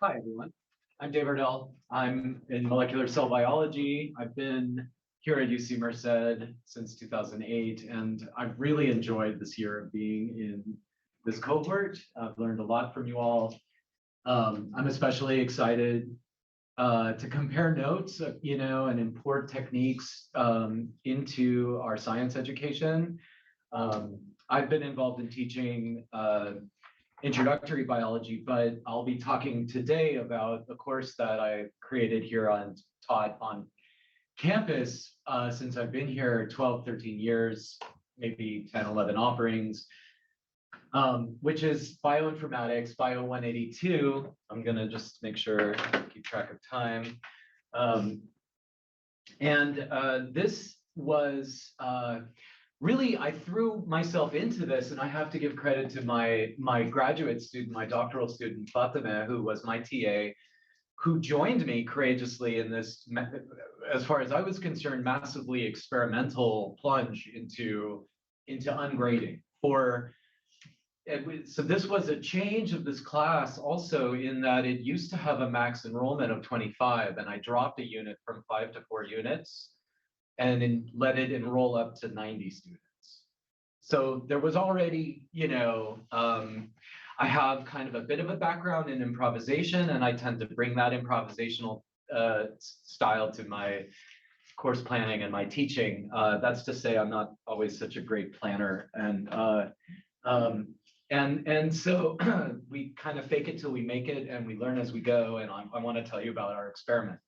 Hi, everyone. I'm Dave Ardell. I'm in molecular cell biology. I've been here at UC Merced since 2008, and I've really enjoyed this year of being in this cohort. I've learned a lot from you all. I'm especially excited to compare notes, and import techniques into our science education. I've been involved in teaching introductory biology, but I'll be talking today about a course that I created here taught on campus since I've been here 12, 13 years, maybe 10, 11 offerings, which is bioinformatics, Bio 182. I'm gonna just make sure I keep track of time. This was really, I threw myself into this, and I have to give credit to my graduate student, my doctoral student, Fatima, who was my TA, who joined me courageously in this, as far as I was concerned, massively experimental plunge into ungrading. So this was a change of this class also in that it used to have a max enrollment of 25, and I dropped a unit from 5 to 4 units and let it enroll up to 90 students. So there was already, I have kind of a bit of a background in improvisation, and I tend to bring that improvisational style to my course planning and my teaching. That's to say I'm not always such a great planner. And so we kind of fake it till we make it, and we learn as we go. And I want to tell you about our experiment.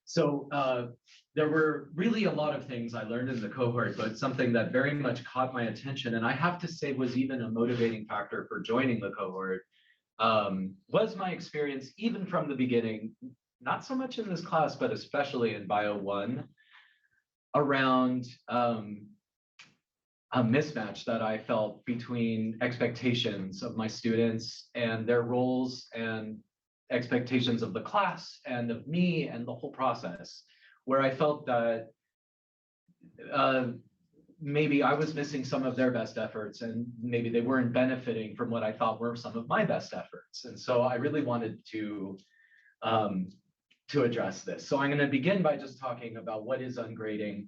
So there were really a lot of things I learned in the cohort, but something that very much caught my attention, and I have to say was even a motivating factor for joining the cohort, was my experience even from the beginning, not so much in this class, but especially in Bio 1, around a mismatch that I felt between expectations of my students and their roles and expectations of the class and of me and the whole process, where I felt that maybe I was missing some of their best efforts, and maybe they weren't benefiting from what I thought were some of my best efforts. And so I really wanted to address this. So I'm going to begin by just talking about what is ungrading.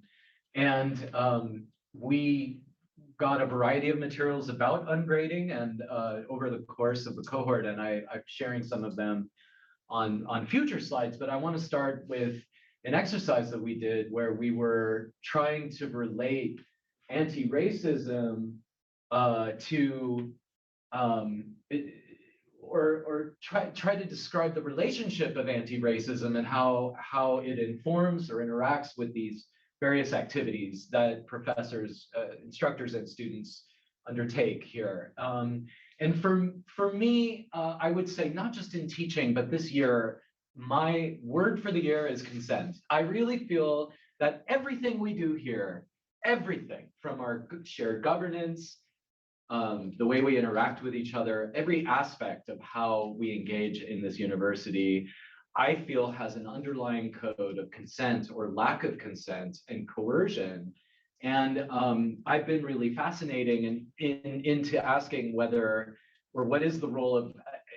And we got a variety of materials about ungrading and over the course of the cohort, and I'm sharing some of them on future slides, but I want to start with an exercise that we did where we were trying to relate anti-racism to or try to describe the relationship of anti-racism and how it informs or interacts with these various activities that professors, instructors, and students undertake here. And for me, I would say not just in teaching, but this year, my word for the year is consent. I really feel that everything we do here, everything from our shared governance, the way we interact with each other, every aspect of how we engage in this university, I feel has an underlying code of consent or lack of consent and coercion. And I've been really fascinating into asking whether, or what is the role of,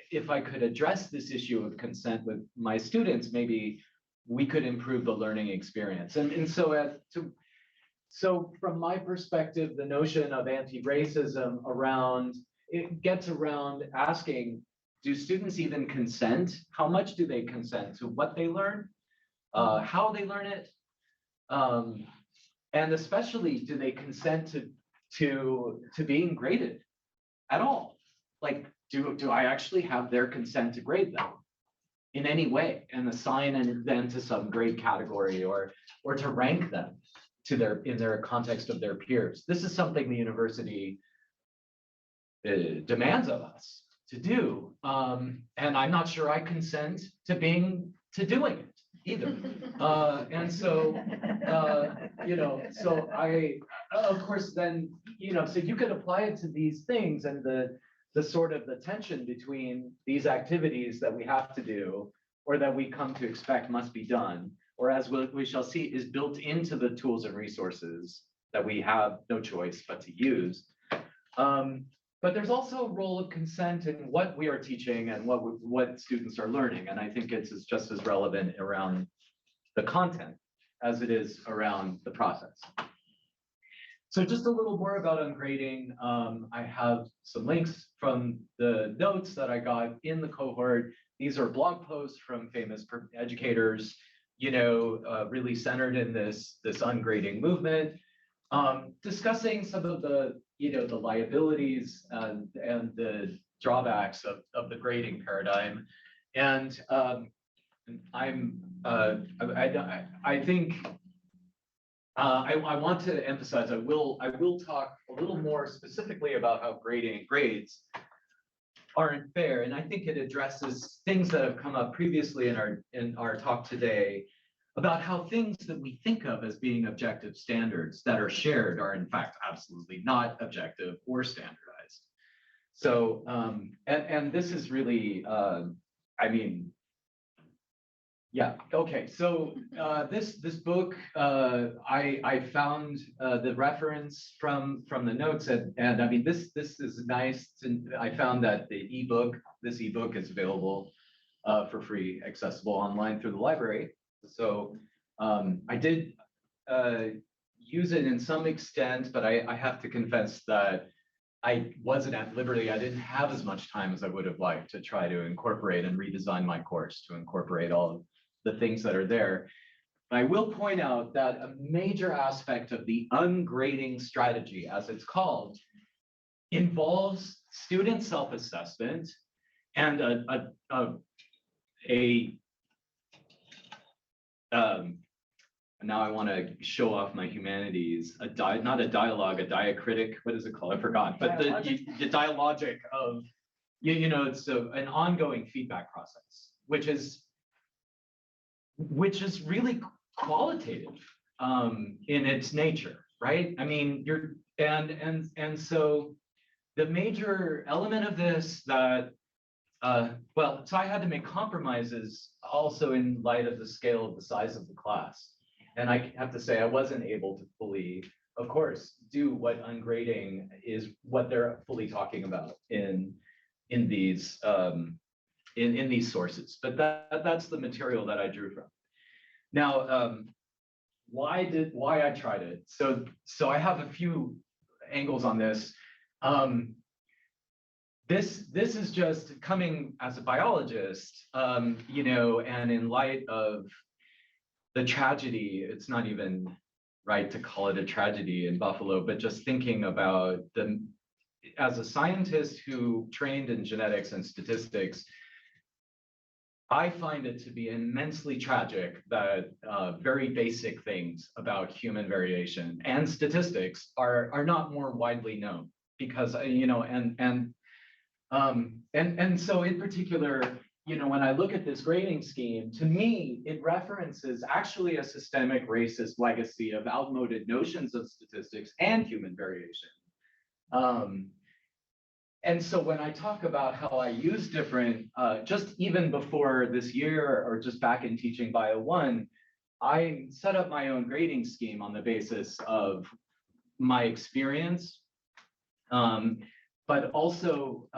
if I could address this issue of consent with my students, maybe we could improve the learning experience. So from my perspective, the notion of anti-racism it gets around asking, do students even consent? How much do they consent to what they learn? How they learn it? And especially, do they consent to being graded at all? Like, do I actually have their consent to grade them in any way and assign them to some grade category or to rank them in their context of their peers? This is something the university demands of us to do, and I'm not sure I consent to doing it either. And so, so I, of course, then, so you could apply it to these things, and the sort of the tension between these activities that we have to do or that we come to expect must be done, or as we shall see, is built into the tools and resources that we have no choice but to use. but there's also a role of consent in what we are teaching and what students are learning. And I think it's just as relevant around the content as it is around the process. So just a little more about ungrading. I have some links from the notes that I got in the cohort. These are blog posts from famous educators, really centered in this ungrading movement, discussing some of the liabilities and the drawbacks of the grading paradigm. And I think I want to emphasize, I will talk a little more specifically about how grades aren't fair, and I think it addresses things that have come up previously in our talk today about how things that we think of as being objective standards that are shared are in fact absolutely not objective or standardized. So and this is really yeah. Okay. So this book, I found the reference from the notes, and I mean this is nice. I found that this ebook is available for free, accessible online through the library. So I did use it in some extent, but I have to confess that I wasn't at liberty. I didn't have as much time as I would have liked to try to incorporate and redesign my course to incorporate all of the things that are there. I will point out that a major aspect of the ungrading strategy, as it's called, involves student self-assessment and now I want to show off my humanities, not a dialogue, a diacritic, what is it called? I forgot, but the dialogic of, it's an ongoing feedback process, which is really qualitative in its nature, right? I mean, and so the major element of this that, so I had to make compromises also in light of the scale of the size of the class. And I have to say, I wasn't able to fully, of course, do what ungrading is, what they're fully talking about in these in these sources. But that's the material that I drew from. Now, why I tried it? So I have a few angles on this. This is just coming as a biologist, and in light of the tragedy, it's not even right to call it a tragedy in Buffalo, but just thinking about as a scientist who trained in genetics and statistics, I find it to be immensely tragic that very basic things about human variation and statistics are not more widely known, because and so in particular, when I look at this grading scheme, to me, it references actually a systemic racist legacy of outmoded notions of statistics and human variation. And so when I talk about how I use different, just even before this year or just back in teaching Bio 1, I set up my own grading scheme on the basis of my experience, but also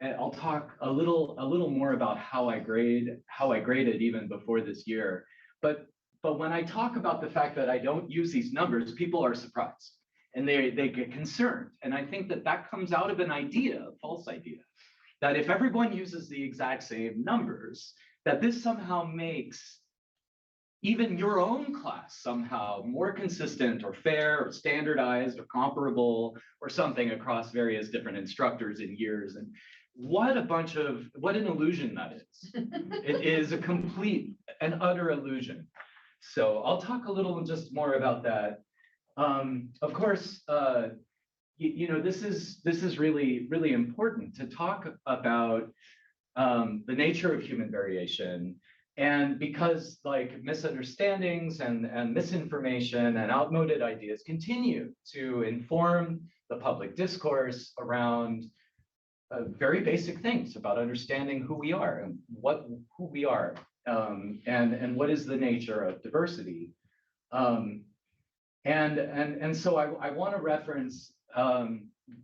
I'll talk a little more about how I graded even before this year. But when I talk about the fact that I don't use these numbers, people are surprised and they get concerned. And I think that comes out of a false idea, that if everyone uses the exact same numbers, that this somehow makes even your own class somehow more consistent or fair or standardized or comparable or something across various different instructors in years. And what an illusion that is. It is a complete and utter illusion. So I'll talk a little just more about that. Of course, this is really, really important to talk about the nature of human variation. And because misunderstandings and misinformation and outmoded ideas continue to inform the public discourse around very basic things about understanding who we are and who we are, and what is the nature of diversity. And so I want to reference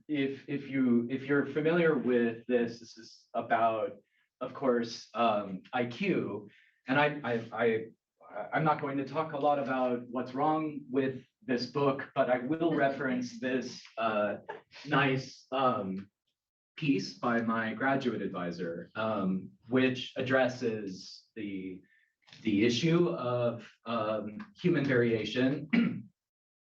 if you're familiar with this, this is about, of course, IQ, and I'm not going to talk a lot about what's wrong with this book, but I will reference this nice piece by my graduate advisor, which addresses the issue of human variation.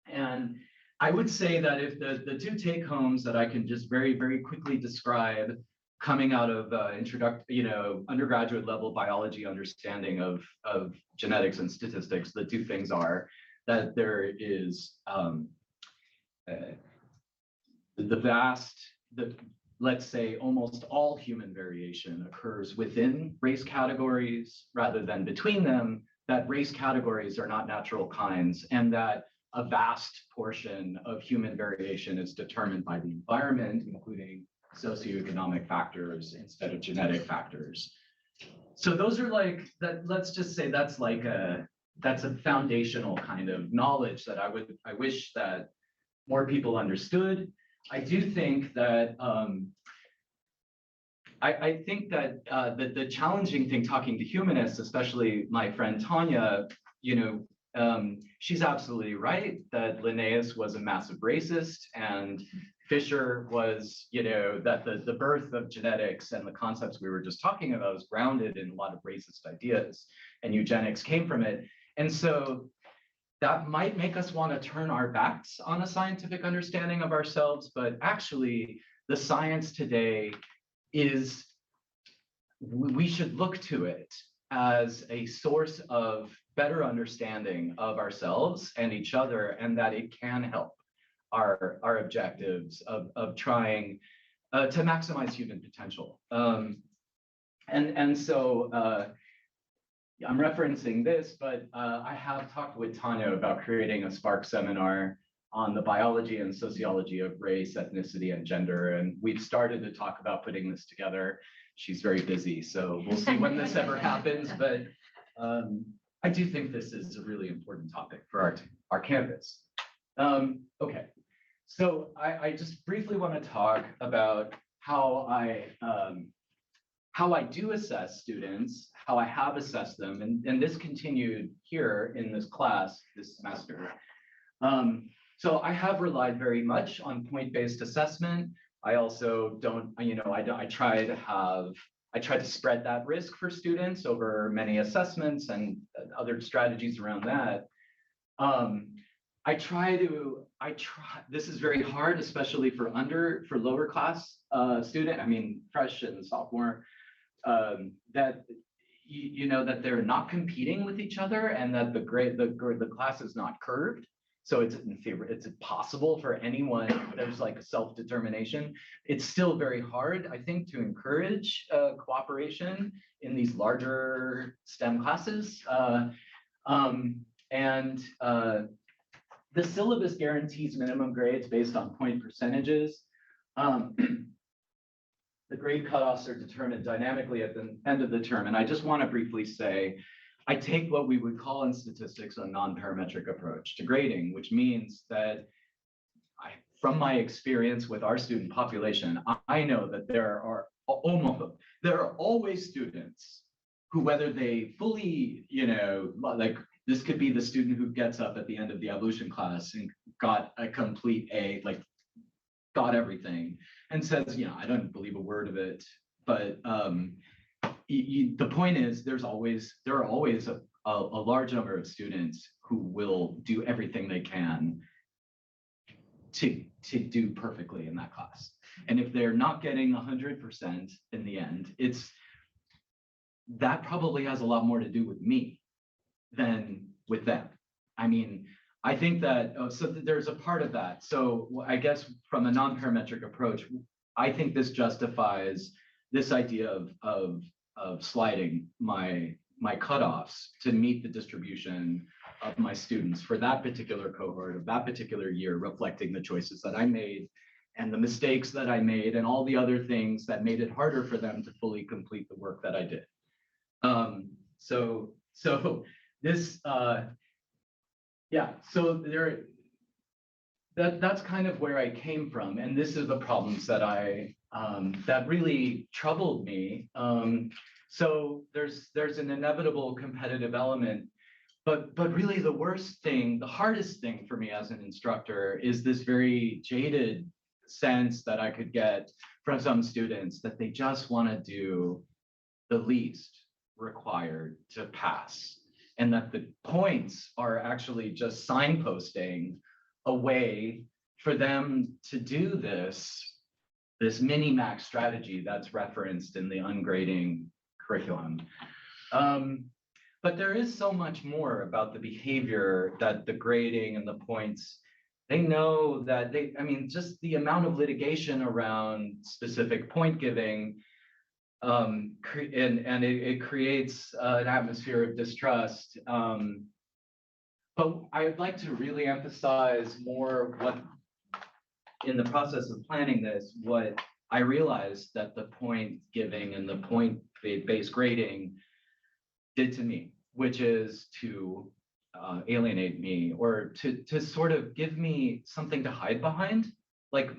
And I would say that if the two take homes that I can just very, very quickly describe coming out of undergraduate level biology understanding of genetics and statistics, the two things are that there is let's say almost all human variation occurs within race categories rather than between them, that race categories are not natural kinds, and that a vast portion of human variation is determined by the environment, including socioeconomic factors instead of genetic factors. So those are like that, let's just say that's a foundational kind of knowledge that I wish that more people understood. I do think that I think that the challenging thing talking to humanists, especially my friend Tanya, she's absolutely right that Linnaeus was a massive racist, and Fisher was, that the birth of genetics and the concepts we were just talking about is grounded in a lot of racist ideas, and eugenics came from it. And so that might make us want to turn our backs on a scientific understanding of ourselves, but actually the science today is, we should look to it as a source of better understanding of ourselves and each other, and that it can help our objectives of trying to maximize human potential. And so I'm referencing this, but I have talked with Tanya about creating a Spark seminar on the biology and sociology of race, ethnicity, and gender. And we've started to talk about putting this together. She's very busy, so we'll see when this ever happens. But I do think this is a really important topic for our campus. Okay, so I just briefly want to talk about how I do assess students, how I have assessed them, and this continued here in this class this semester. So I have relied very much on point-based assessment. I also don't, I try to spread that risk for students over many assessments and other strategies around that. This is very hard, especially for lower class student, fresh and sophomore, that that they're not competing with each other, and that the class is not curved. So it's possible for anyone, there's like a self-determination. It's still very hard, I think, to encourage cooperation in these larger STEM classes. The syllabus guarantees minimum grades based on point percentages. The grade cutoffs are determined dynamically at the end of the term. And I just want to briefly say, I take what we would call in statistics a non-parametric approach to grading, which means that from my experience with our student population, I know that there are always students who, whether they fully, like this could be the student who gets up at the end of the evolution class and got a complete A, like got everything, and says, I don't believe a word of it. But the point is, there are always a large number of students who will do everything they can to do perfectly in that class. And if they're not getting 100% in the end, that probably has a lot more to do with me than with them. I think that, so there's a part of that. So I guess from a non-parametric approach, I think this justifies this idea of sliding my cutoffs to meet the distribution of my students for that particular cohort of that particular year, reflecting the choices that I made and the mistakes that I made and all the other things that made it harder for them to fully complete the work that I did. So this, so that's kind of where I came from, and this is the problems that that really troubled me. So there's an inevitable competitive element, but really the worst thing, the hardest thing for me as an instructor is this very jaded sense that I could get from some students that they just want to do the least required to pass, and that the points are actually just signposting a way for them to do this mini-max strategy that's referenced in the ungrading curriculum. But there is so much more about the behavior that the grading and the points, they know that I mean, just the amount of litigation around specific point giving, and it creates an atmosphere of distrust. But I would like to really emphasize more what, in the process of planning this, what I realized that the point giving and the point-based grading did to me, which is to alienate me, or to sort of give me something to hide behind. Like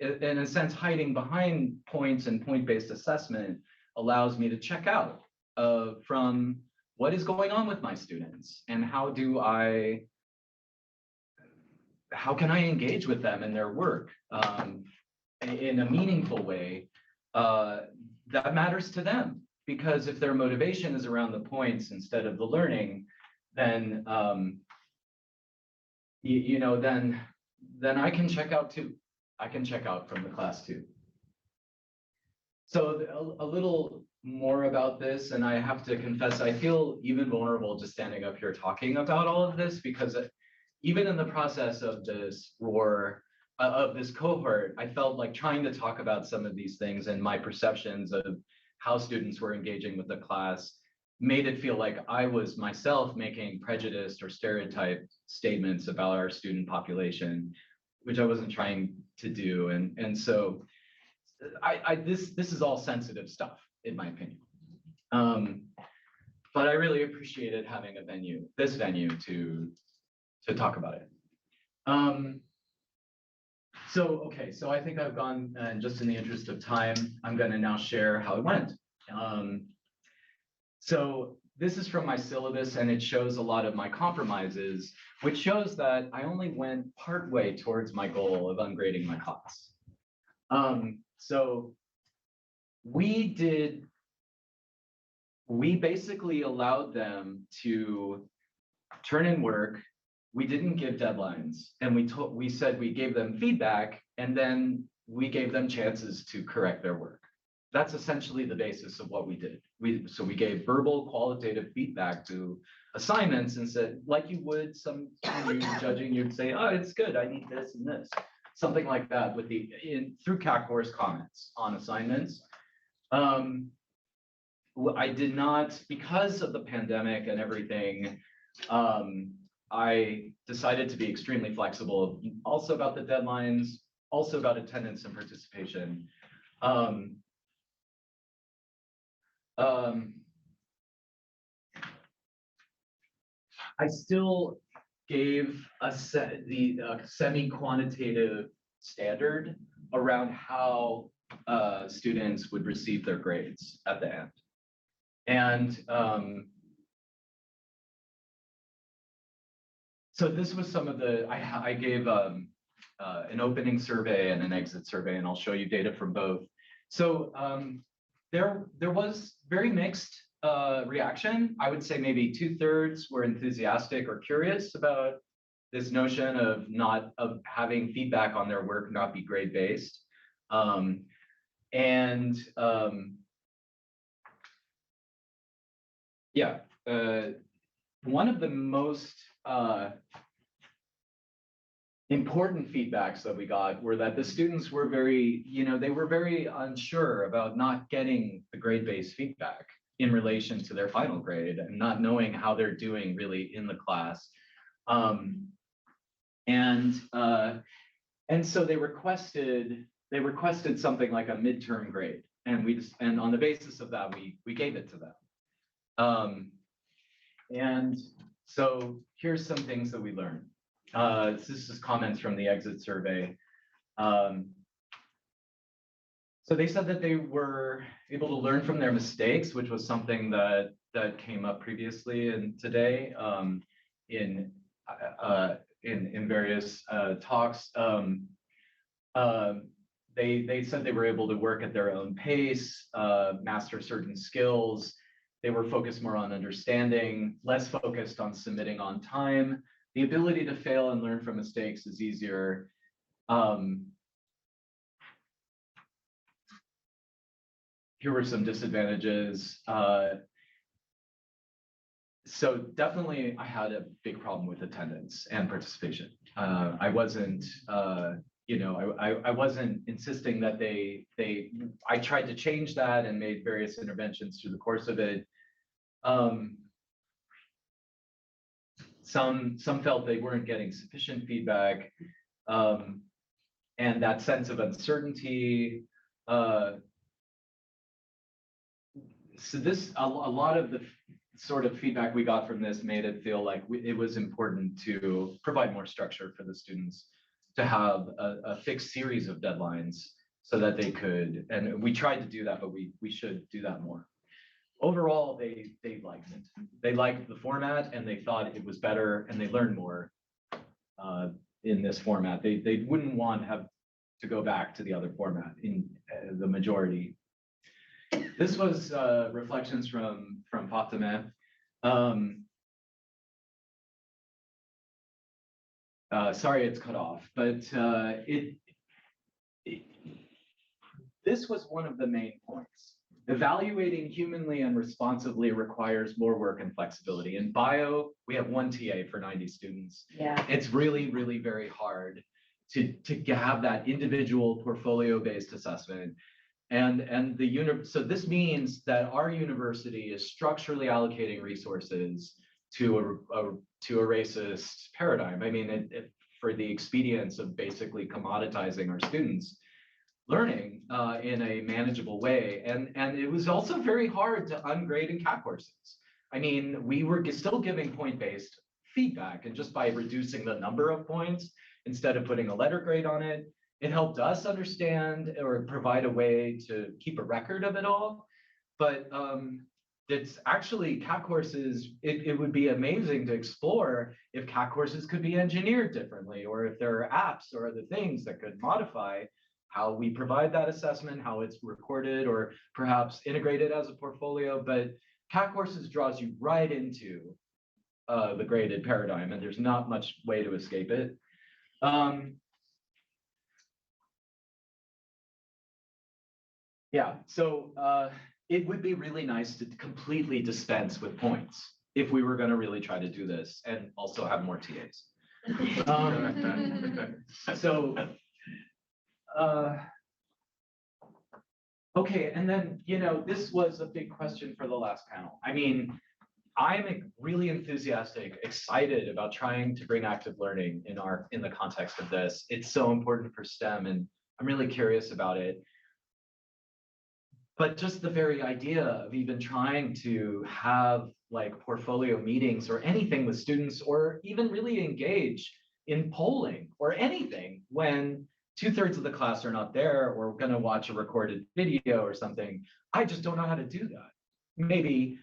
in a sense, hiding behind points and point-based assessment allows me to check out from what is going on with my students, and how can I engage with them in their work in a meaningful way that matters to them. Because if their motivation is around the points instead of the learning, then then I can check out too. I can check out from the class too. So a little more about this, and I have to confess, I feel even vulnerable just standing up here talking about all of this, because even in the process of this of this cohort, I felt like trying to talk about some of these things and my perceptions of how students were engaging with the class made it feel like I was myself making prejudiced or stereotyped statements about our student population, which I wasn't trying to do. And so this is all sensitive stuff, in my opinion. But I really appreciated having this venue to talk about it. So I think I've gone, and just in the interest of time, I'm going to now share how it went. So this is from my syllabus, and it shows a lot of my compromises, which shows that I only went partway towards my goal of ungrading my class. So we basically allowed them to turn in work. We didn't give deadlines, and we said we gave them feedback, and then we gave them chances to correct their work. That's essentially the basis of what we did. So we gave verbal qualitative feedback to assignments and said, like you would some judging, you'd say, oh, it's good, I need this and this. Something like that through CAC course comments on assignments. I did not, because of the pandemic and everything, I decided to be extremely flexible, also about the deadlines, also about attendance and participation. I still gave the semi-quantitative standard around how students would receive their grades at the end. And so this was some of I gave an opening survey and an exit survey, and I'll show you data from both. So there was very mixed reaction. I would say maybe 2/3 were enthusiastic or curious about this notion of having feedback on their work not be grade based. One of the most important feedbacks that we got were that the students were they were very unsure about not getting the grade-based feedback in relation to their final grade, and not knowing how they're doing really in the class. And so they requested something like a midterm grade, and on the basis of that, we gave it to them. And so here's some things that we learned. This is comments from the exit survey. So they said that they were able to learn from their mistakes, which was something that came up previously and today in various talks. They said they were able to work at their own pace, master certain skills. They were focused more on understanding, less focused on submitting on time. The ability to fail and learn from mistakes is easier. Here were some disadvantages. So definitely I had a big problem with attendance and participation. I wasn't, I wasn't insisting that I tried to change that and made various interventions through the course of it. Some felt they weren't getting sufficient feedback, and that sense of uncertainty. So a lot of the sort of feedback we got from this made it feel like it was important to provide more structure for the students, to have a fixed series of deadlines so that they could, and we tried to do that, but we should do that more. Overall, they liked it. They liked the format and they thought it was better, and they learned more in this format. They wouldn't want to have to go back to the other format in the majority. This was reflections from Fatime. Sorry, it's cut off, but this was one of the main points. Evaluating humanly and responsibly requires more work and flexibility. In bio, we have one TA for 90 students. Yeah. It's really, really very hard to have that individual portfolio-based assessment. And so this means that our university is structurally allocating resources to a racist paradigm. I mean, for the expedience of basically commoditizing our students' learning in a manageable way. And it was also very hard to ungrade in CAT courses. I mean, we were still giving point-based feedback, and just by reducing the number of points instead of putting a letter grade on it, it helped us understand or provide a way to keep a record of it all. But it's actually CAT courses, it would be amazing to explore if CAT courses could be engineered differently, or if there are apps or other things that could modify how we provide that assessment, how it's recorded, or perhaps integrated as a portfolio. But CAT courses draws you right into the graded paradigm, and there's not much way to escape it. Yeah, so it would be really nice to completely dispense with points if we were going to really try to do this, and also have more TAs. Okay, and then, this was a big question for the last panel. I mean, I'm really enthusiastic, excited about trying to bring active learning in the context of this. It's so important for STEM, and I'm really curious about it. But just the very idea of even trying to have like portfolio meetings or anything with students, or even really engage in polling or anything when 2/3 of the class are not there, or going to watch a recorded video or something, I just don't know how to do that. Maybe,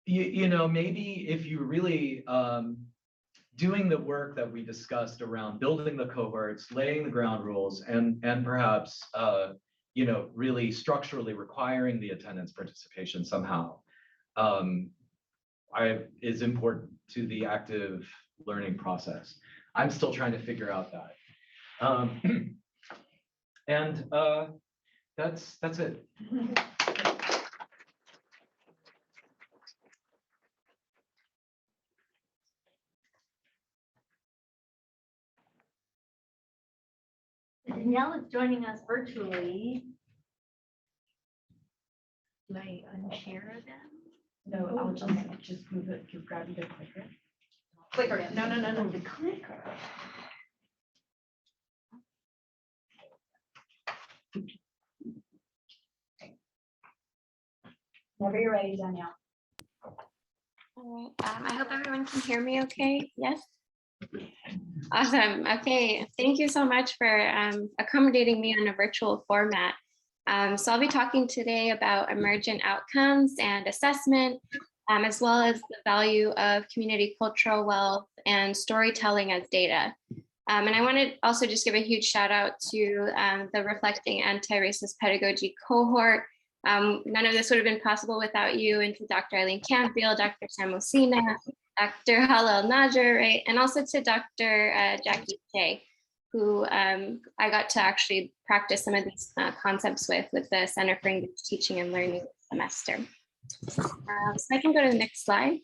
maybe if you really doing the work that we discussed around building the cohorts, laying the ground rules, and perhaps really structurally requiring the attendance participation somehow is important to the active learning process. I'm still trying to figure out that. And that's it. Danielle is joining us virtually. Do I unshare them? No, I'll just move it. You've got the clicker. Clicker. No. The clicker. Whenever you're ready, Danielle. All right. I hope everyone can hear me okay. Yes? Awesome. Okay. Thank you so much for accommodating me on a virtual format. So I'll be talking today about emergent outcomes and assessment, as well as the value of community cultural wealth and storytelling as data. And I want to also just give a huge shout out to the Reflecting Anti-Racist Pedagogy cohort. None of this would have been possible without you, and to Dr. Eileen Campfield, Dr. Sam Mosina, Dr. Halal Najer, right? And also to Dr. Jackie Shea, who I got to actually practice some of these concepts with the Center for English Teaching and Learning this semester. So I can go to the next slide.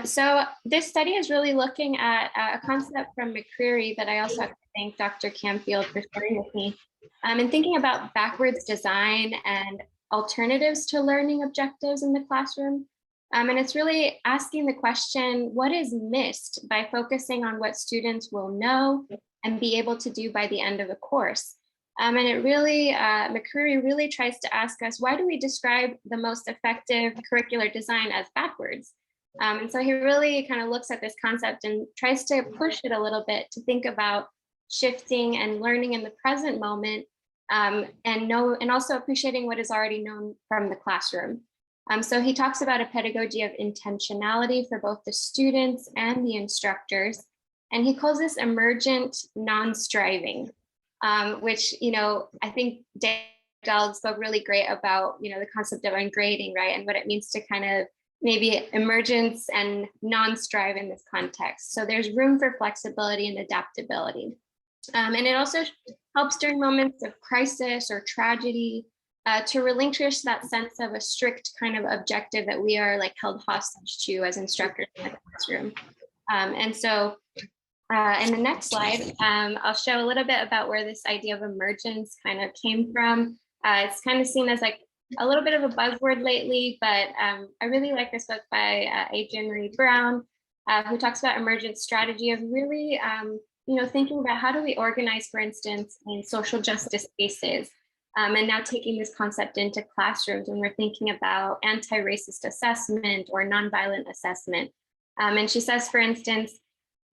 So this study is really looking at a concept from McCreary that I also have to thank Dr. Campfield for sharing with me, and thinking about backwards design and alternatives to learning objectives in the classroom. And it's really asking the question, what is missed by focusing on what students will know and be able to do by the end of the course? And it really, McCreary really tries to ask us, why do we describe the most effective curricular design as backwards? And so he really kind of looks at this concept and tries to push it a little bit to think about shifting and learning in the present moment, and also appreciating what is already known from the classroom. So he talks about a pedagogy of intentionality for both the students and the instructors, and he calls this emergent non-striving, which, I think Dale spoke really great about, the concept of ungrading, right, and what it means to kind of maybe emergence and non-strive in this context. So there's room for flexibility and adaptability. And it also helps during moments of crisis or tragedy, to relinquish that sense of a strict kind of objective that we are like held hostage to as instructors in the classroom. And so in the next slide, I'll show a little bit about where this idea of emergence kind of came from. It's kind of seen as like a little bit of a buzzword lately, but I really like this book by Adrienne Marie Brown, who talks about emergent strategy of really, thinking about how do we organize, for instance, in social justice spaces, and now taking this concept into classrooms when we're thinking about anti-racist assessment or nonviolent assessment. And she says, for instance,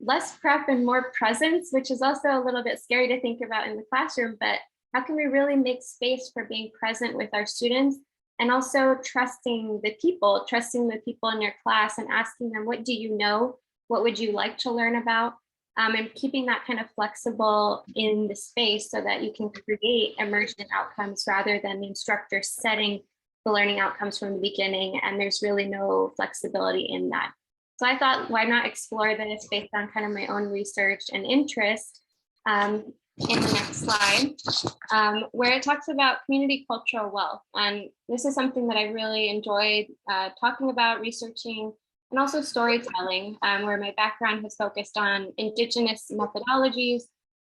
less prep and more presence, which is also a little bit scary to think about in the classroom, but how can we really make space for being present with our students, and also trusting the people in your class and asking them, what do you know? What would you like to learn about? And keeping that kind of flexible in the space so that you can create emergent outcomes rather than the instructor setting the learning outcomes from the beginning, and there's really no flexibility in that. So I thought, why not explore this based on kind of my own research and interest. In the next slide, where it talks about community cultural wealth. And this is something that I really enjoyed talking about, researching, and also storytelling, where my background has focused on Indigenous methodologies.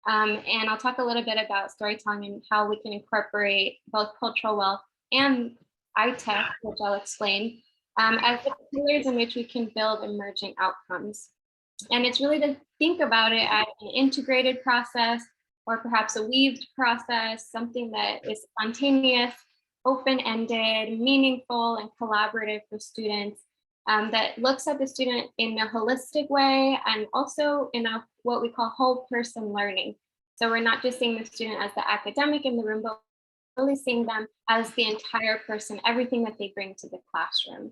And I'll talk a little bit about storytelling and how we can incorporate both cultural wealth and ITech, which I'll explain, as the pillars in which we can build emerging outcomes. And it's really to think about it as an integrated process, or perhaps a weaved process, something that is spontaneous, open-ended, meaningful, and collaborative for students, that looks at the student in a holistic way and also in a what we call whole person learning. So we're not just seeing the student as the academic in the room, but really seeing them as the entire person, everything that they bring to the classroom.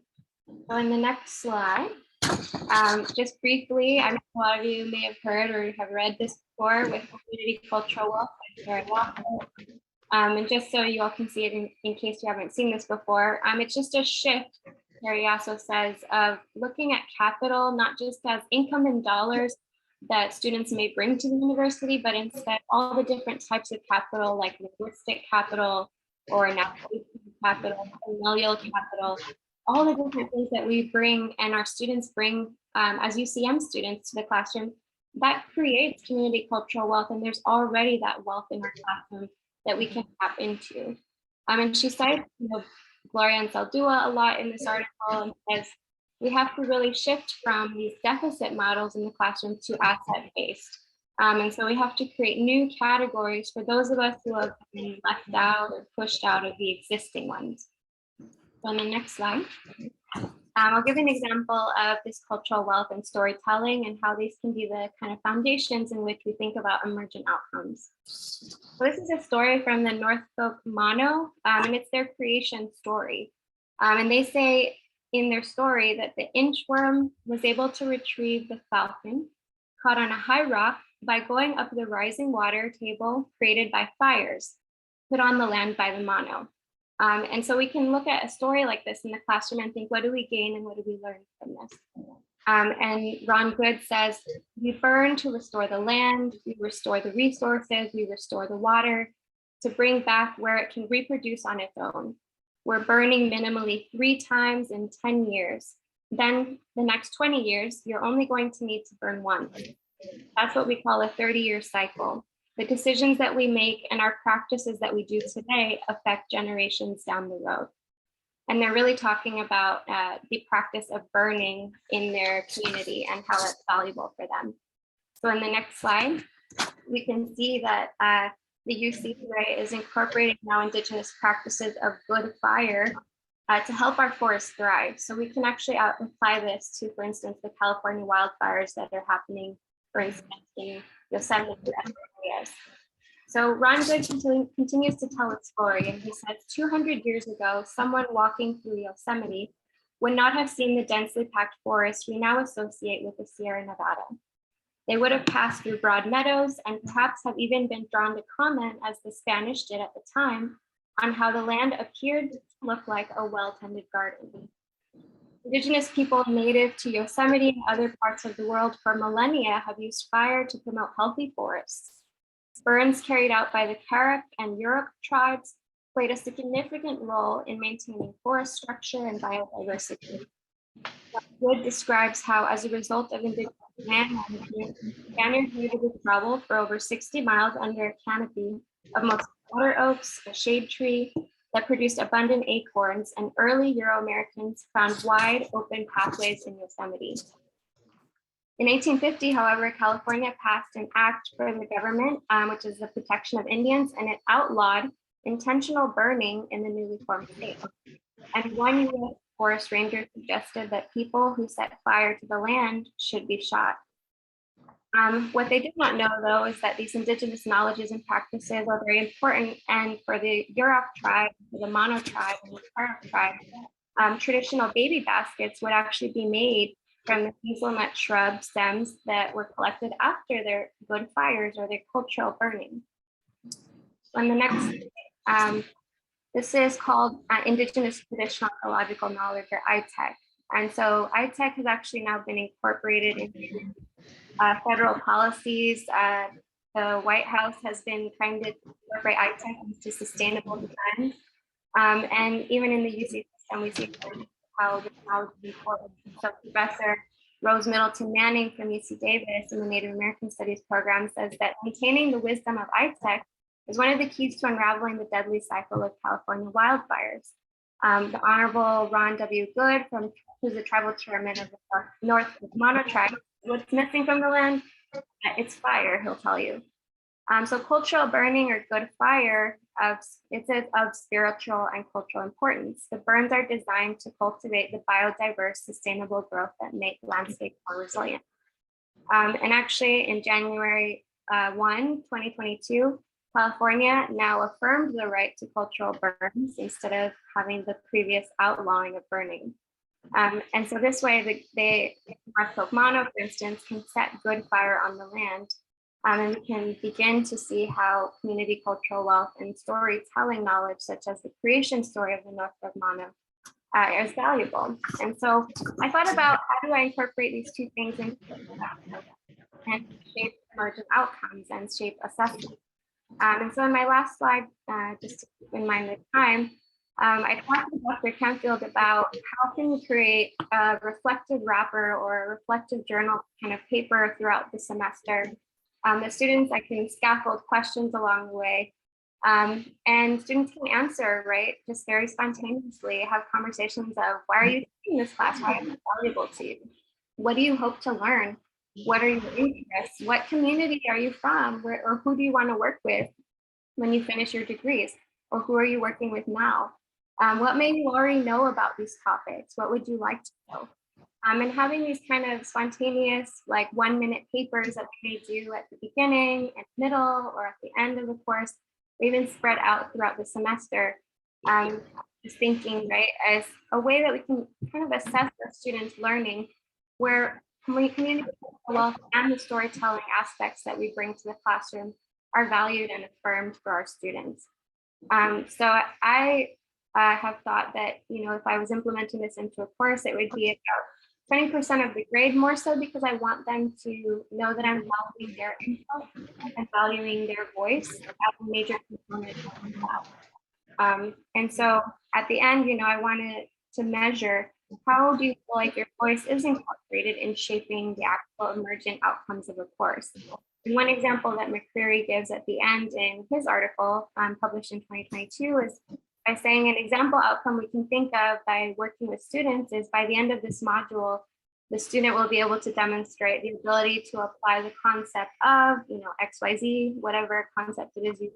So in the next slide, just briefly, I know a lot of you may have heard or have read this before with community cultural wealth by Terry Walker. And just so you all can see it in case you haven't seen this before, it's just a shift, Terry also says, of looking at capital, not just as income in dollars that students may bring to the university, but instead all the different types of capital, like linguistic capital or natural capital, familial capital, all the different things that we bring and our students bring as UCM students to the classroom, that creates community cultural wealth. And there's already that wealth in our classroom that we can tap into. And she cites Gloria and Saldua a lot in this article, and says we have to really shift from these deficit models in the classroom to asset-based. And so we have to create new categories for those of us who have been left out or pushed out of the existing ones. On the next slide. I'll give an example of this cultural wealth and storytelling and how these can be the kind of foundations in which we think about emergent outcomes. So this is a story from the Norfolk Mono, and it's their creation story. And they say in their story that the inchworm was able to retrieve the falcon caught on a high rock by going up the rising water table created by fires put on the land by the Mono. And so we can look at a story like this in the classroom and think, what do we gain and what do we learn from this? And Ron Good says, we burn to restore the land, we restore the resources, we restore the water to bring back where it can reproduce on its own. We're burning minimally 3 times in 10 years. Then the next 20 years, you're only going to need to burn once. That's what we call a 30-year cycle. The decisions that we make and our practices that we do today affect generations down the road. And they're really talking about the practice of burning in their community and how that's valuable for them. So in the next slide, we can see that the UC is incorporating now Indigenous practices of good fire to help our forests thrive. So we can actually apply this to, for instance, the California wildfires that are happening, for instance, in Yosemite areas. So Ron Good continues to tell a story, and he says 200 years ago, someone walking through Yosemite would not have seen the densely packed forest we now associate with the Sierra Nevada. They would have passed through broad meadows and perhaps have even been drawn to comment, as the Spanish did at the time, on how the land appeared to look like a well-tended garden. Indigenous people native to Yosemite and other parts of the world for millennia have used fire to promote healthy forests. Burns carried out by the Carrick and Yurok tribes played a significant role in maintaining forest structure and biodiversity. Wood describes how, as a result of Indigenous land management, Spaniards needed to travel for over 60 miles under a canopy of mostly water oaks, a shade tree that produced abundant acorns, and early Euro-Americans found wide open pathways in Yosemite. In 1850, however, California passed an act for the government, which is the protection of Indians, and it outlawed intentional burning in the newly formed state. And one U.S. forest ranger suggested that people who set fire to the land should be shot. What they did not know, though, is that these Indigenous knowledges and practices are very important. And for the Yurok tribe, the Mono tribe, and the Carrick tribe, traditional baby baskets would actually be made from the hazelnut shrub stems that were collected after their good fires or their cultural burning. On the next, this is called Indigenous Traditional Ecological Knowledge, or ITEC. And so ITEC has actually now been incorporated into federal policies. The White House has been trying to incorporate ITEC into sustainable design. And even in the UC system, we see how the knowledge is important. So Professor Rose Middleton Manning from UC Davis in the Native American Studies program says that maintaining the wisdom of ITEC is one of the keys to unraveling the deadly cycle of California wildfires. The Honorable Ron W. Good, who's the tribal chairman of the North Mono tribe, what's missing from the land? It's fire, he'll tell you. So cultural burning or good fire, it's of spiritual and cultural importance. The burns are designed to cultivate the biodiverse, sustainable growth that make landscapes more resilient. And actually in January 1, 2022, California now affirmed the right to cultural burns instead of having the previous outlawing of burning. And so this way, the Norfolk Mono, for instance, can set good fire on the land. And we can begin to see how community cultural wealth and storytelling knowledge, such as the creation story of the Norfolk Mono, is valuable. And so I thought about, how do I incorporate these two things into and shape emergent outcomes and shape assessment? And so in my last slide, just to keep in mind the time, I talked to Dr. Canfield about how can we create a reflective wrapper or a reflective journal kind of paper throughout the semester. The students, I can scaffold questions along the way, and students can answer, right, just very spontaneously, have conversations of, why are you taking this class? Why is it valuable to you? What do you hope to learn? What are your interests? What community are you from? Or who do you want to work with when you finish your degrees? Or who are you working with now? What may you already know about these topics? What would you like to know? And having these kind of spontaneous, like 1-minute papers that we may do at the beginning and middle or at the end of the course, or even spread out throughout the semester. Just thinking, right, as a way that we can kind of assess our students' learning, where communication wealth and the storytelling aspects that we bring to the classroom are valued and affirmed for our students. So I have thought that, if I was implementing this into a course, it would be about 20% of the grade, more so because I want them to know that I'm valuing their input and valuing their voice as a major component of the class. And so at the end, I wanted to measure, how do you feel like your voice is incorporated in shaping the actual emergent outcomes of a course? And one example that McCreary gives at the end in his article published in 2022 is by saying an example outcome we can think of by working with students is, by the end of this module, the student will be able to demonstrate the ability to apply the concept of, XYZ, whatever concept it is, to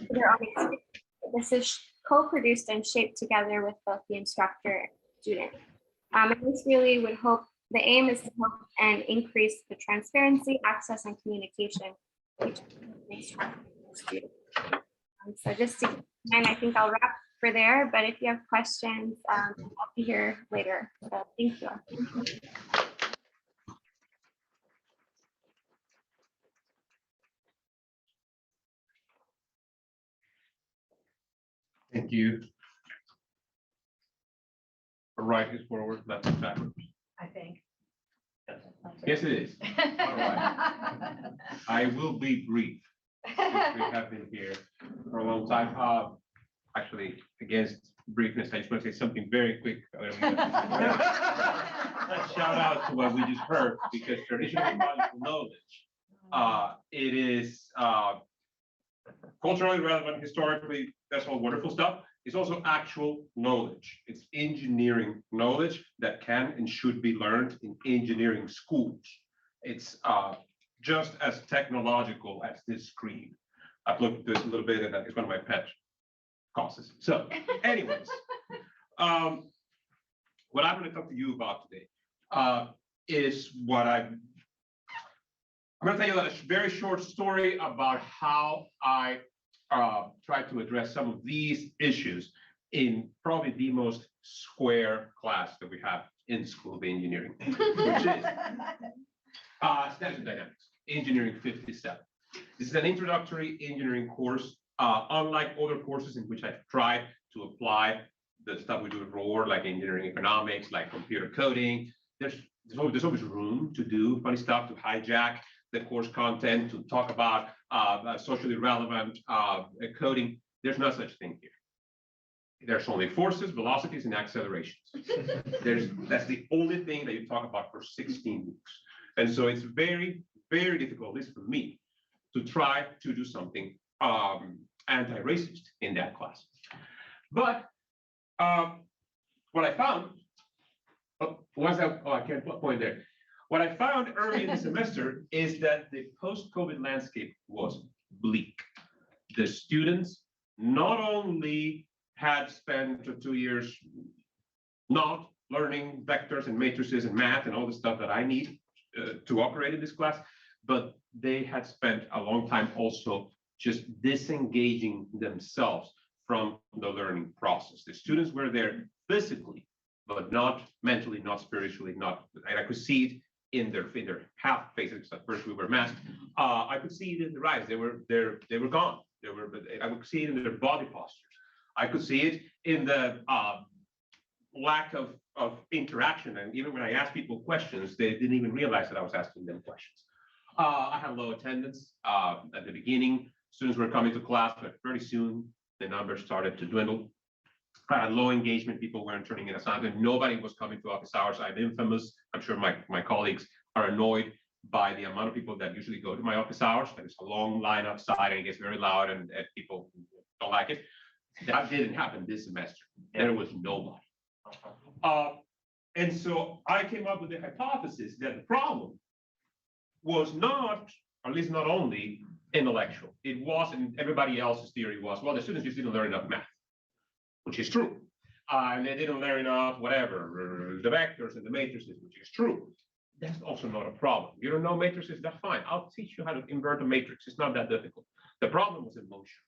their own experience. This is co-produced and shaped together with both the instructor and student. And this really would hope, the aim is to help and increase the transparency, access, and communication between instructor and student. So just to, and I think I'll wrap for there, but if you have questions, I'll be here later. So thank you. Thank you. Right is forward, left is backwards. I think. Yes, it is. All right. I will be brief. We have been here for a long time. Actually, against briefness, I just want to say something very quick. A shout out to what we just heard, because traditional knowledge, it is culturally relevant, historically, that's all wonderful stuff. It's also actual knowledge. It's engineering knowledge that can and should be learned in engineering schools. It's just as technological as this screen. I've looked at this a little bit, and it's one of my pet causes. So anyways, what I'm going to talk to you about today is what I'm going to tell you a very short story about how I try to address some of these issues in probably the most square class that we have in School of Engineering, which is Status and Dynamics, Engineering 57. This is an introductory engineering course. Unlike other courses in which I've tried to apply the stuff we do at ROAR, like engineering economics, like computer coding, there's always room to do funny stuff, to hijack the course content, to talk about socially relevant coding. There's no such thing here. There's only forces, velocities, and accelerations. That's the only thing that you talk about for 16 weeks. And so it's very, very difficult, at least for me, to try to do something anti-racist in that class. But what I found, I can't point there. What I found early in the semester is that the post-COVID landscape was bleak. The students not only had spent 2 years not learning vectors and matrices and math and all the stuff that I need to operate in this class, but they had spent a long time also just disengaging themselves from the learning process. The students were there physically, but not mentally, not spiritually, not, and I could see it in their half faces. At first we were masked. I could see it in their eyes. They were gone. I could see it in their body postures. I could see it in the lack of interaction. And even when I asked people questions, they didn't even realize that I was asking them questions. I had low attendance at the beginning. Students were coming to class, but very soon the numbers started to dwindle. I had low engagement. People weren't turning in assignments. Nobody was coming to office hours. I'm infamous. I'm sure my colleagues are annoyed by the amount of people that usually go to my office hours. There's a long line outside and it gets very loud and people don't like it. That didn't happen this semester. There was nobody. And so I came up with the hypothesis that the problem was not, or at least not only, intellectual. It was, and everybody else's theory was, well, the students just didn't learn enough math. which is true. And they didn't learn enough, whatever, the vectors and the matrices, which is true. That's also not a problem. You don't know matrices, that's fine. I'll teach you how to invert a matrix. It's not that difficult. The problem was emotion.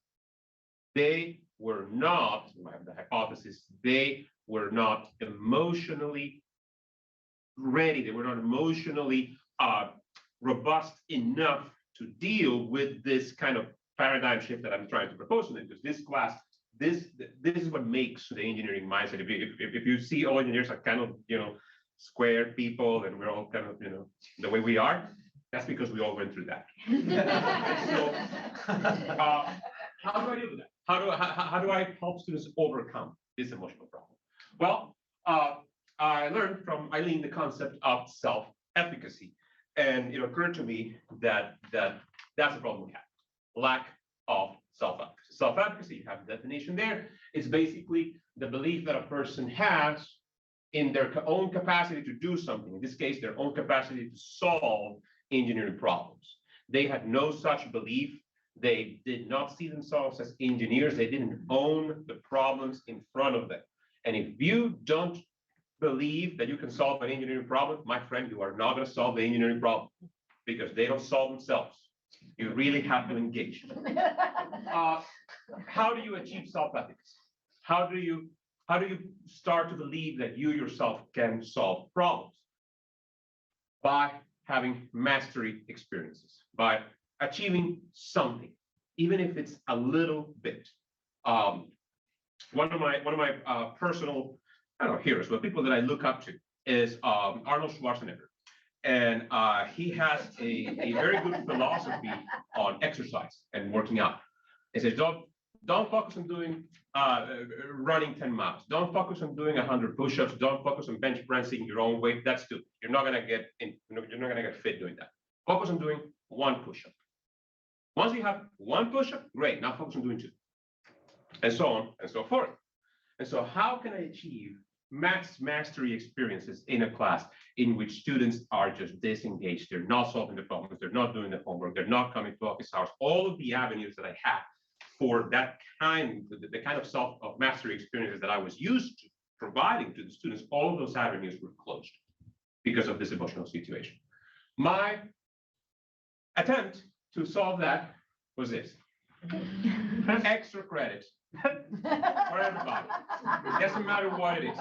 They were not, I have the hypothesis, they were not emotionally ready. They were not emotionally robust enough to deal with this kind of paradigm shift that I'm trying to propose to them. Because this class, this is what makes the engineering mindset. If you see all engineers are kind of, square people, and we're all kind of, the way we are, that's because we all went through that. So, how do I deal with that? How do I help students overcome this emotional problem? Well, I learned from Eileen the concept of self-efficacy, and it occurred to me that that's the problem we have: lack of self-efficacy. Self-efficacy, you have the definition there. It's basically the belief that a person has in their own capacity to do something. In this case, their own capacity to solve engineering problems. They had no such belief. They did not see themselves as engineers. They didn't own the problems in front of them. And if you don't believe that you can solve an engineering problem, my friend, you are not going to solve the engineering problem, because they don't solve themselves. You really have to engage. How do you achieve self-efficacy? How do you start to believe that you yourself can solve problems? By having mastery experiences, by achieving something, even if it's a little bit. One of my personal, heroes, but people that I look up to is Arnold Schwarzenegger. And he has a very good philosophy on exercise and working out. He says, don't focus on doing running 10 miles. Don't focus on doing 100 push-ups. Don't focus on bench pressing your own weight. That's stupid. You're not gonna get fit doing that. Focus on doing one push-up. Once you have one push-up, great. Now focus on doing two, and so on and so forth. And so, how can I achieve mastery experiences in a class in which students are just disengaged? They're not solving the problems. They're not doing the homework. They're not coming to office hours. All of the avenues that I have for that kind, the kind of mastery experiences that I was used to providing to the students, all of those avenues were closed because of this emotional situation. My attempt to solve that was this: extra credit for everybody. It doesn't matter what it is.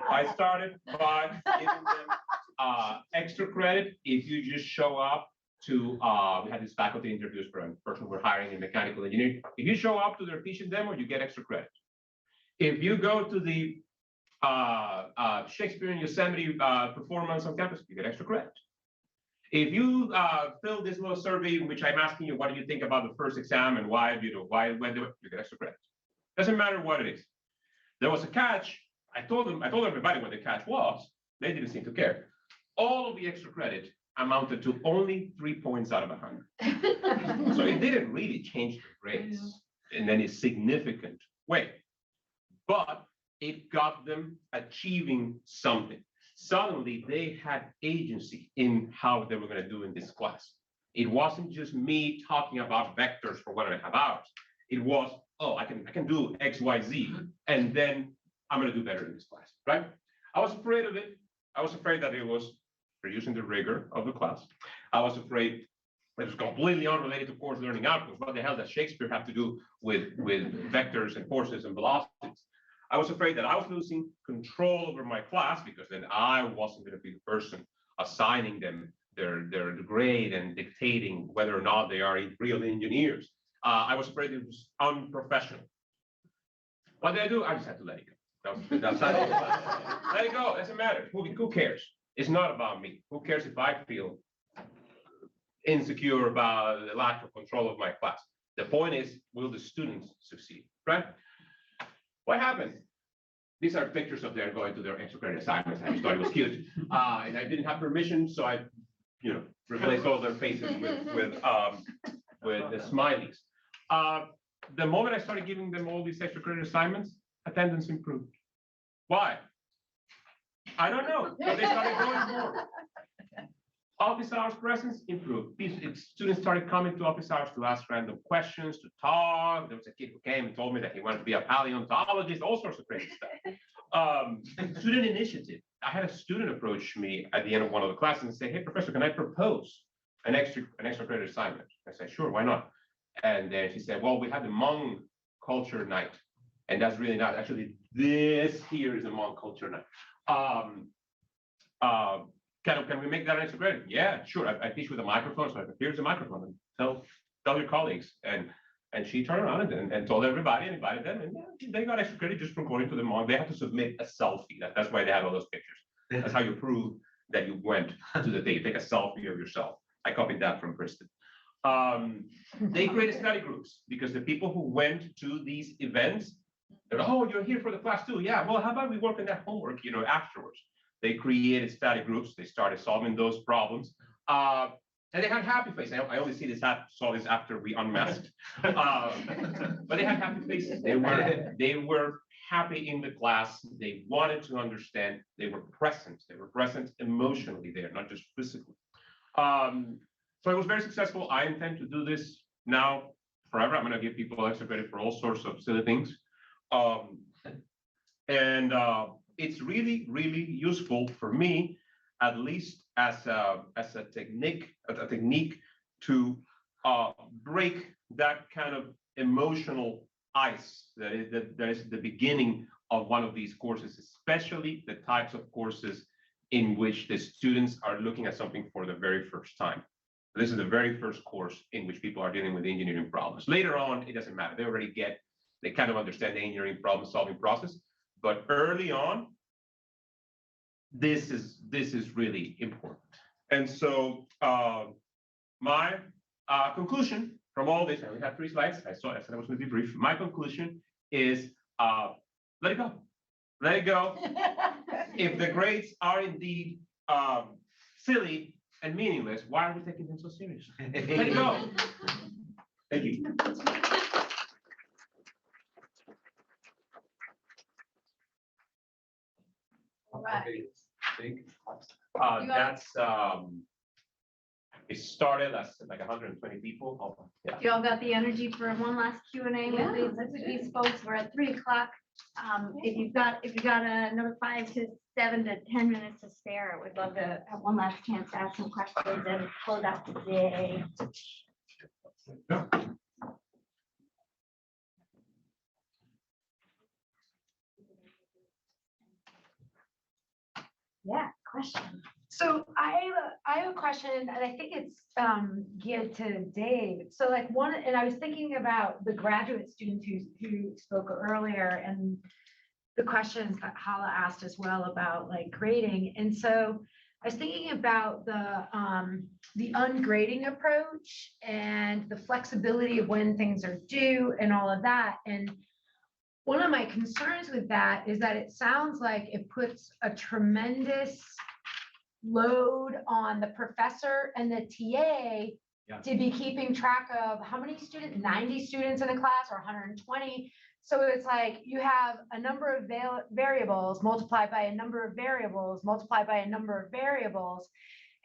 I started by giving them extra credit if you just show up to, we had this faculty interviews for a person we're hiring in mechanical engineering. If you show up to their teaching demo, you get extra credit. If you go to the Shakespeare in Yosemite performance on campus, you get extra credit. If you fill this little survey in which I'm asking you, what do you think about the first exam and why, when do it, you get extra credit. Doesn't matter what it is. There was a catch. I told everybody what the catch was. They didn't seem to care. All of the extra credit amounted to only 3 points out of 100. So it didn't really change the grades in any significant way, but it got them achieving something. Suddenly they had agency in how they were going to do in this class. It wasn't just me talking about vectors for 1.5 hours. It was, oh, I can do X, Y, Z, and then I'm going to do better in this class, right? I was afraid of it. I was afraid that it was reducing the rigor of the class. I was afraid it was completely unrelated to course learning outcomes. What the hell does Shakespeare have to do with vectors and forces and velocities? I was afraid that I was losing control over my class, because then I wasn't going to be the person assigning them their grade and dictating whether or not they are real engineers. I was afraid it was unprofessional. What did I do? I just had to let it go. Let it go. Doesn't matter. Who cares? It's not about me. Who cares if I feel insecure about the lack of control of my class? The point is, will the students succeed, right? What happened? These are pictures of them going to their extra credit assignments. I just thought it was cute. And I didn't have permission, so I, replaced all their faces with the smileys. The moment I started giving them all these extra credit assignments, attendance improved. Why? I don't know, but they started going more. Office hours presence improved. Students started coming to office hours to ask random questions, to talk. There was a kid who came and told me that he wanted to be a paleontologist, all sorts of crazy stuff. Student initiative. I had a student approach me at the end of one of the classes and say, "Hey, professor, can I propose an extra credit assignment?" I said, "Sure, why not?" And then she said, "Well, we had the Hmong culture night, and that's really not actually. This here is a Hmong culture night. Can we make that an extra credit?" "Yeah, sure. I teach with a microphone, so here's a microphone, and tell your colleagues." And she turned around and told everybody and invited them, and yeah, they got extra credit just from going to the Hmong. They had to submit a selfie. That's why they had all those pictures. That's how you prove that you went to the thing. You take a selfie of yourself. I copied that from Kristen. They created study groups because the people who went to these events, they're like, "Oh, you're here for the class too. Yeah, well, how about we work on that homework, afterwards?" They created study groups. They started solving those problems. And they had happy faces. I only saw this after we unmasked. But they had happy faces. They were happy in the class. They wanted to understand. They were present. They were present emotionally there, not just physically. So it was very successful. I intend to do this now forever. I'm going to give people extra credit for all sorts of silly things. It's really, really useful for me, at least as a technique to break that kind of emotional ice that is the beginning of one of these courses, especially the types of courses in which the students are looking at something for the very first time. This is the very first course in which people are dealing with engineering problems. Later on, it doesn't matter. They kind of understand the engineering problem solving process. But early on, this is really important. And so my conclusion from all this, and we have 3 slides. I said I was going to be brief. My conclusion is let it go. Let it go. If the grades are indeed silly and meaningless, why are we taking them so seriously? Let it go. Thank you. All right. That's it started as like 120 people. Oh, yeah. You all got the energy for one last Q&A with these folks? We're at 3 o'clock. If you got another 5 to 7 to 10 minutes to spare, we'd love to have one last chance to ask some questions and close out the day. Yeah, question. So I have a question, and I think it's geared to Dave. So like and I was thinking about the graduate students who spoke earlier, and the questions that Hala asked as well about like grading. And so I was thinking about the ungrading approach and the flexibility of when things are due and all of that. And one of my concerns with that is that it sounds like it puts a tremendous load on the professor and the TA to be keeping track of how many students, 90 students in a class or 120. So it's like you have a number of variables multiplied by a number of variables multiplied by a number of variables.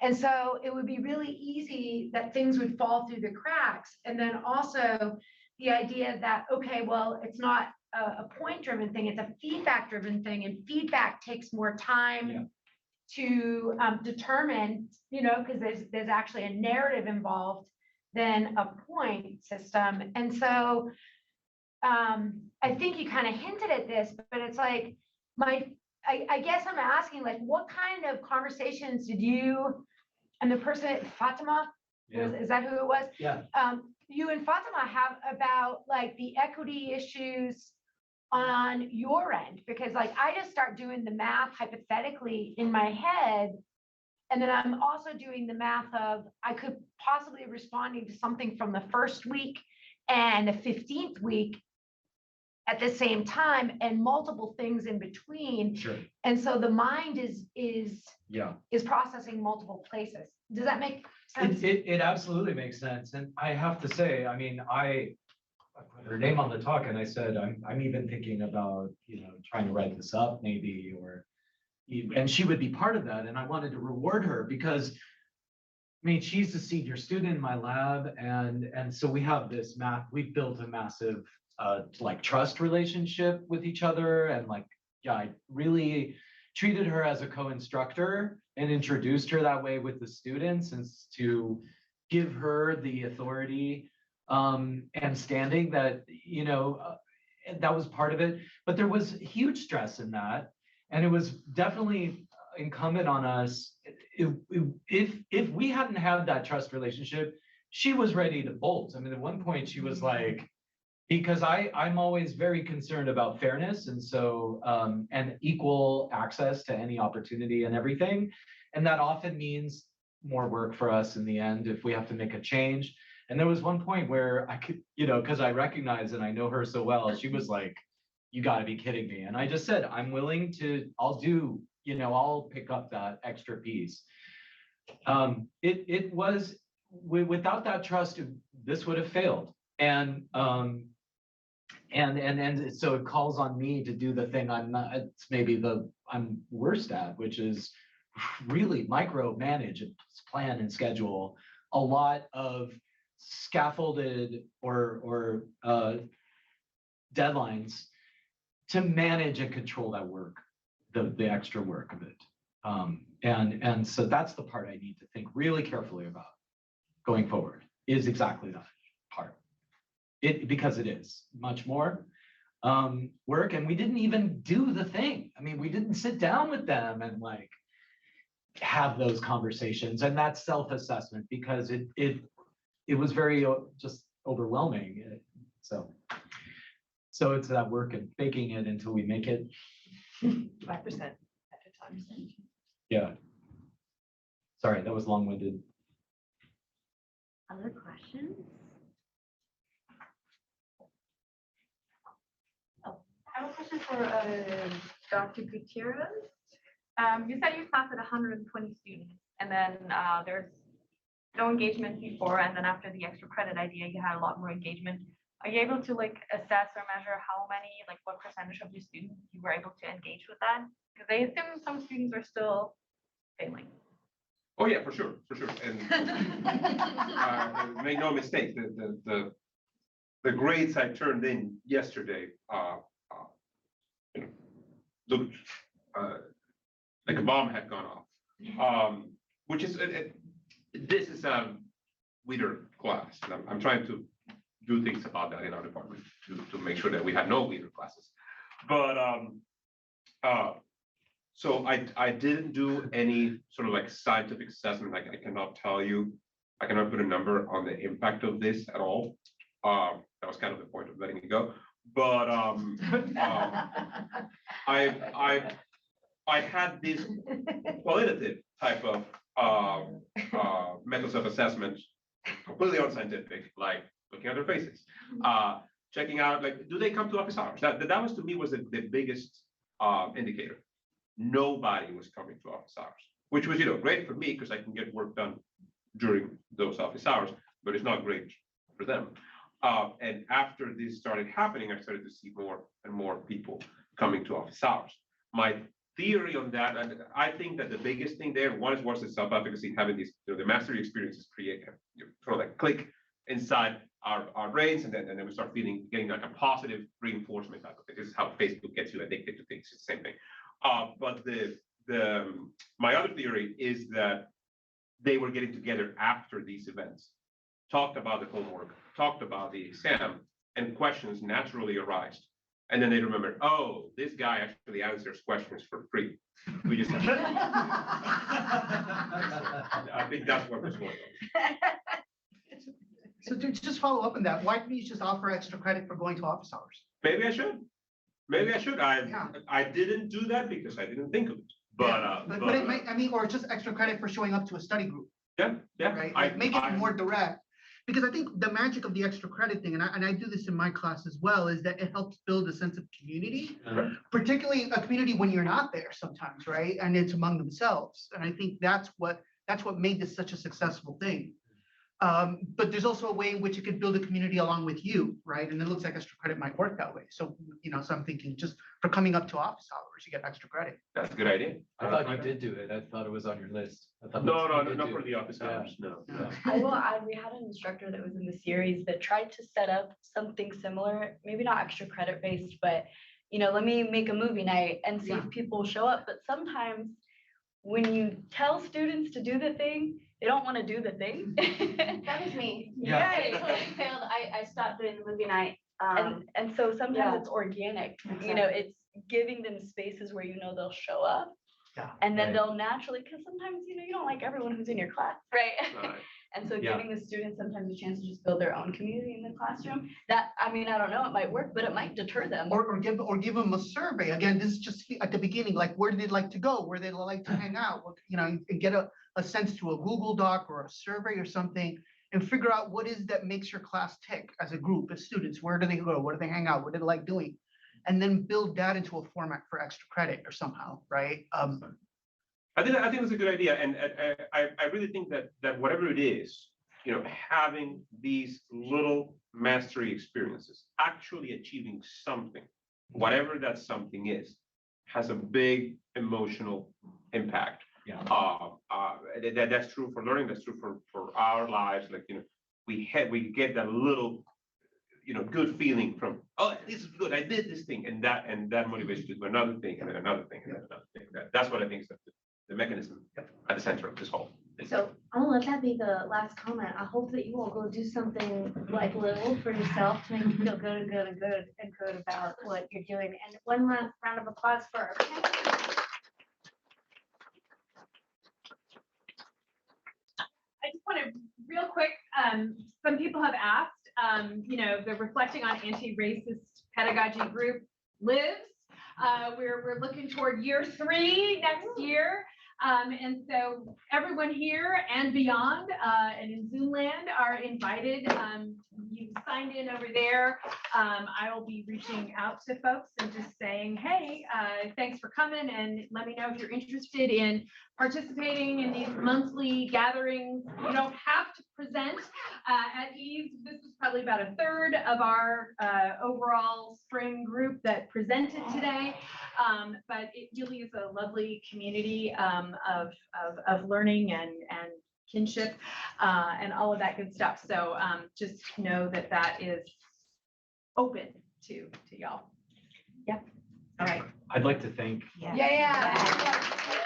And so it would be really easy that things would fall through the cracks. And then also the idea that, okay, well, it's not a point-driven thing, it's a feedback-driven thing, and feedback takes more time to determine, because there's actually a narrative involved than a point system. And so I think you kind of hinted at this, but it's like I guess I'm asking, like, what kind of conversations did you and the person, Fatima, is that who it was? Yeah. You and Fatima have about like the equity issues on your end, because like I just start doing the math hypothetically in my head, and then I'm also doing the math of I could possibly be responding to something from the first week and the 15th week at the same time, and multiple things in between. Sure. And so the mind is processing multiple places. Does that make sense? It absolutely makes sense. And I have to say, I mean, I put her name on the talk and I said, I'm even thinking about, trying to write this up maybe, and she would be part of that. And I wanted to reward her because mean, she's a senior student in my lab, and so we have this we've built a massive like trust relationship with each other, and like, yeah, I really treated her as a co-instructor and introduced her that way with the students, and to give her the authority and standing that, you know, that was part of it. But there was huge stress in that, and it was definitely incumbent on us. If we hadn't had that trust relationship, she was ready to bolt. I mean, at one point she was like, because I'm always very concerned about fairness, and so and equal access to any opportunity and everything, and that often means more work for us in the end if we have to make a change. And there was one point where I could, you know, because I recognize and I know her so well, she was like, "You got to be kidding me!" And I just said, "I'm willing to. I'll do. You know, I'll pick up that extra piece." It was without that trust, this would have failed. And so it calls on me to do the thing it's maybe I'm worst at, which is really micromanage and plan and schedule a lot of scaffolded or deadlines to manage and control that work, the extra work of it. And so that's the part I need to think really carefully about going forward, is exactly that part. Because it is much more work, and we didn't even do the thing. I mean, we didn't sit down with them and like have those conversations and that self-assessment, because it was very just overwhelming. So it's that work and baking it until we make it. 5% at a time. Yeah. Sorry, that was long-winded. Other questions? I have a question for Dr. Gutierrez. You said you class at 120 students, and then there's no engagement before, and then after the extra credit idea, you had a lot more engagement. Are you able to like assess or measure how many, like what percentage of your students you were able to engage with that? Because I assume some students are still failing. Oh yeah, for sure. And make no mistake, the grades I turned in yesterday looked like a bomb had gone off. Which is this is a weirder class. And I'm trying to do things about that in our department to make sure that we have no weirder classes. But so I didn't do any sort of like scientific assessment. Like I cannot tell you, I cannot put a number on the impact of this at all. That was kind of the point of letting it go. But I had this qualitative type of methods of assessment, completely unscientific, like looking at their faces, checking out, like, do they come to office hours? That was to me was the biggest indicator. Nobody was coming to office hours, which was, great for me because I can get work done during those office hours, but it's not great for them. And after this started happening, I started to see more and more people coming to office hours. My theory on that, and I think that the biggest thing there, one is the self-efficacy, having these, the mastery experiences create sort of like click inside our brains, and then we start getting like a positive reinforcement type of thing. This is how Facebook gets you addicted to things. It's the same thing. But my other theory is that they were getting together after these events, talked about the homework, talked about the exam, and questions naturally arise. And then they remember, oh, this guy actually answers questions for free. We just I think that's what was going on. So to just follow up on that, why didn't you just offer extra credit for going to office hours? Maybe I should. I didn't do that because I didn't think of it. But it might, or just extra credit for showing up to a study group. Yeah. Right. Like make it more direct. Because I think the magic of the extra credit thing, and I do this in my class as well, is that it helps build a sense of community, particularly a community when you're not there sometimes, right? And it's among themselves. And I think that's what made this such a successful thing. But there's also a way in which it could build a community along with you, right? And it looks like extra credit might work that way. So, so I'm thinking just for coming up to office hours, you get extra credit. That's a good idea. I thought you did do it. I thought it was on your list. I thought No, that's- no, you not did for do the it. office Yeah. hours, no. Yeah. I will add, we had an instructor that was in the series that tried to set up something similar, maybe not extra credit based, but let me make a movie night and see if people show up. But sometimes when you tell students to do the thing, they don't want to do the thing. That was me. Yeah. I totally failed. I stopped doing the movie night. And so sometimes Yeah. it's organic, Exactly. it's giving them spaces where they'll show up. Yeah. And then Right. they'll naturally, because sometimes, you don't like everyone who's in your class, right? Right. And so Yeah. giving the students sometimes a chance to just build their own community in the classroom, I don't know, it might work, but it might deter them. Or give them a survey. Again, this is just at the beginning, like where do they like to go? Where they like to hang out? And get a sense through a Google Doc or a survey or something and figure out what is that makes your class tick as a group of students. Where do they go? Where do they hang out? What do they like doing? And then build that into a format for extra credit or somehow, right? I think that's a good idea, and I really think that whatever it is, having these little mastery experiences, actually achieving something, whatever that something is, has a big emotional impact. Yeah. That's true for learning. That's true for our lives. Like we get that little good feeling from, oh, this is good. I did this thing, and that motivates you to do another thing and then another thing and then another thing. That's what I think is the mechanism at the center of this whole thing. So I'll let that be the last comment. I hope that you all go do something like little for yourself to make you feel good about what you're doing. And one last round of applause for our panelists. I just want to real quick, some people have asked, they're reflecting on anti-racist pedagogy group lives. We're looking toward year 3 next year. And so everyone here and beyond and in Zoom land are invited. You signed in over there. I will be reaching out to folks and just saying, hey, thanks for coming, and let me know if you're interested in participating in these monthly gatherings. You don't have to present at EASE. This is probably about a third of our overall spring group that presented today. But it really is a lovely community of learning and kinship and all of that good stuff. So just know that is open to y'all. Yep. All right. I'd like to thank Yeah. Yeah.